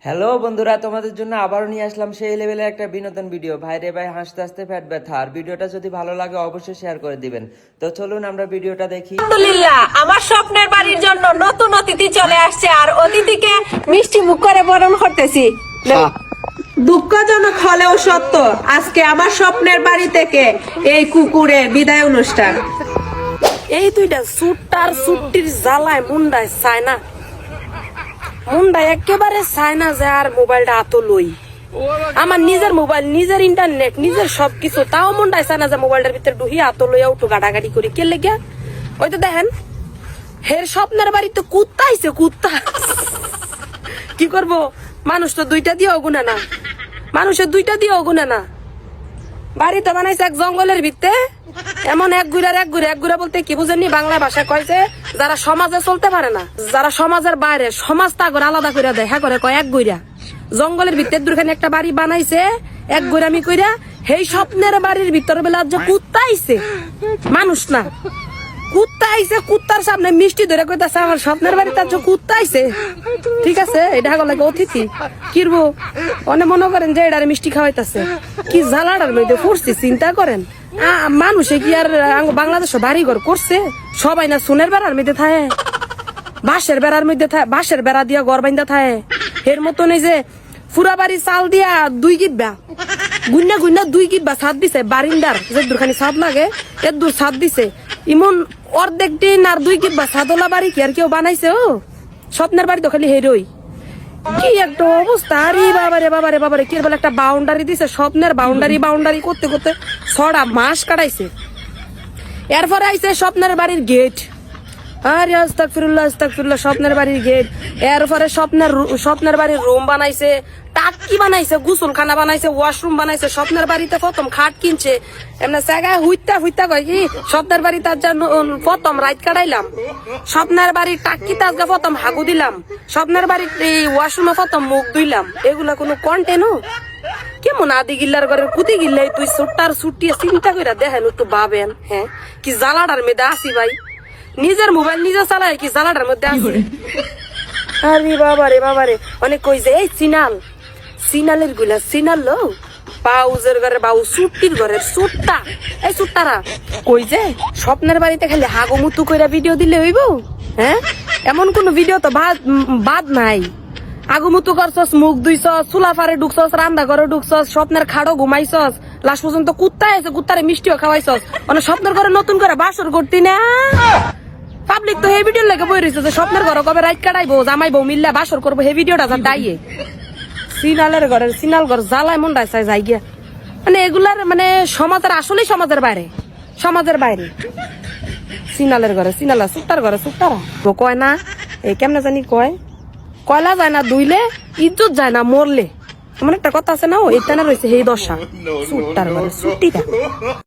Hello বন্ধুরা, তোমাদের জন্য আবারও নিয়ে আসলাম সেই লেভেলের একটা বিনোদন ভিডিও। ভাই রে ভাই, হাসতে হাসতে পেট ব্যথা। আর ভিডিওটা যদি ভালো লাগে অবশ্যই শেয়ার করে দিবেন। তো চলুন আমরা ভিডিওটা দেখি। আলহামদুলিল্লাহ, আমার স্বপ্নের বাড়ির জন্য নতুন অতিথি চলে আসছে আর অতিথিকে মিষ্টি মুখ করে বরণ করতেছি। দুঃখজনক হলেও সত্য, আজকে আমার স্বপ্নের বাড়ি থেকে এই কুকুরের বিদায় অনুষ্ঠান। এই দুইটা সুটটার সুটটির জ্বালায় মুন্ডায় চায় না, মুন্ডায় একেবারে চায় না যে আর মোবাইলটা হাতে লই। আমার নিজের মোবাইল, নিজের ইন্টারনেট, নিজের সবকিছু, তাও মুন্ডায় চায় না যে মোবাইলটার ভিতরে ঢুকি হাতে লইয়া উঠু গাড়াগাড়ি করি। কে লেগে ওই তো দেখেন হের স্বপ্নের বাড়িতে কুত্তা আইছে, কুত্তা। কি করব, মানুষ তো দুইটা দিয়েও গুনে না, মানুষের দুইটা দিয়েও গুনে না। বাড়ি তো বানাইছে এক জঙ্গলের ভিতরে, এমন এক গুড়া বলতে কি বুঝেননি, বাংলা ভাষায় কয়েছে যারা সমাজে চলতে পারে না, যারা সমাজের বাইরে, সমাজ তা করে আলাদা করে দেয়, হ্যাঁ করে কয় এক গুড়া। জঙ্গলের ভিতরে দুখানে একটা বাড়ি বানাইছে এক গুড়ামি কইরা। সেই স্বপ্নের বাড়ির ভিতর বেলা যে কুত্তা আইছে, মানুষ না কুত্তা আইছে, কুত্তার সামনে মিষ্টি ধরে কইতাছে আমার স্বপ্নের বাড়িতে যে কুত্তা আইছে। ঠিক আছে, এটা লাগে অতিথি কিরবো, অনেক মনে করেন যে এটার মিষ্টি খাওয়াইতাছে। কি জ্বালাটার মধ্যে পড়ছি চিন্তা করেন। মানুষে কি আর বাংলাদেশে বাড়ি ঘর করছে? সবাই না সোনের বেড়ার মধ্যে থাকে, বাঁশের বেড়ার মধ্যে থাকে, বাঁশের বেড়া দিয়া ঘর বাইন্দা থাকে। এর মতন এই যে পুরা বাড়ি চাল দিয়া দুই কিবা গুন্না গুন্না দুই কিবা ছাদ দিছে, বারিন্দার যে দূরখানি ছাদ লাগে এর দূর ছাদ দিছে। ইমন অর্ধেক দিন আর দুই কিবা ছাদলা বাড়ি কি আর কেউ বানাইছে? ও স্বপ্নের বাড়ি তো খালি হেরোই। কি একটা অবস্থা! আরে বাবারে বাবারে বাবারে, কি বলে একটা বাউন্ডারি দিছে, স্বপ্নের বাউন্ডারি করতে করতে 6টা মাস কাটাইছে। এরপরে আইছে স্বপ্নের বাড়ির গেট। আরে আস্তাগফিরুল্লাহ আস্তাগফিরুল্লাহ, স্বপ্নের বাড়ির গেট। এরপরে স্বপ্নের বাড়ির রুম বানাইছে, টাকি বানাইছে, গোসলখানা বানাইছে, ওয়াশরুম বানাইছে। স্বপ্নের বাড়িতে প্রথম খাট কিনছে, এমনি জায়গায় হুইতা কয় কি স্বপ্নের বাড়ি তার প্রথম রাত কাটাইলাম, স্বপ্নের বাড়ির টাকিতে আজকে প্রথম হাগু দিলাম, স্বপ্নের বাড়ির এই ওয়াশরুমে প্রথম মুখ ধুইলাম। এগুলা কোনো কন্টেন্ট? কেমন আদি গিল্লার ঘরের কুতি গিল্লাই তুই সুট্টার সুট্টি চিন্তা করে দেখেন, একটু ভাবেন। হ্যাঁ, কি জ্বালাটার মেয়েদা আসি ভাই, নিজের মোবাইল নিজে চালায়, কি জ্বালাটার মধ্যে আছে। আরে বাবারে অনেক কই যে এই সিনালের গুলা সিনাল লো বাউজের ঘরে বাউ, সুট্টির ঘরের সুট্টা, এই সুট্টারা কই যে স্বপ্নের বাড়িতে খালি হাগো মুতু কইরা ভিডিও দিলে হইব? হ্যাঁ, এমন কোন ভিডিও তো বাদ নাই। আগুমুতু করছস, মুখ ধুইছস, চুলা ফারে ঢুকছস, রান্না ঘরে ঢুকছস, স্বপ্নের খাড়ো ঘুমাইছস, লাস্ট পর্যন্ত কুত্তা আছে, কুত্তারে মিষ্টিও খাওয়াইছস, মানে স্বপ্নের ঘরে নতুন করে বাসর করতি না। পাবলিক তো এই ভিডিও লেগে বই রয়েছে যে স্বপ্নের ঘরে কবে রাত কাটাইবো, জামাইবো, মিল্লা বাসর করবো, এই ভিডিওটা যা দাইয়ে সিনালের ঘরের সিনাল ঘর জ্বালায় মন্ডায় চাই যাই গিয়া। মানে এগুলার মানে সমাজের, আসলেই সমাজের বাইরে সিনালের ঘরে সিনালা, সুট্টার ঘরে সুট্টারা তো কয় না, এই কেমনে জানি কয়, কয়লা যায় না দুইলে ইজ্জত যায় না মরলে, এমন একটা কথা আছে না, ও এটা না রয়েছে এই দশা সুট্টার ঘরে সুট্টিটা।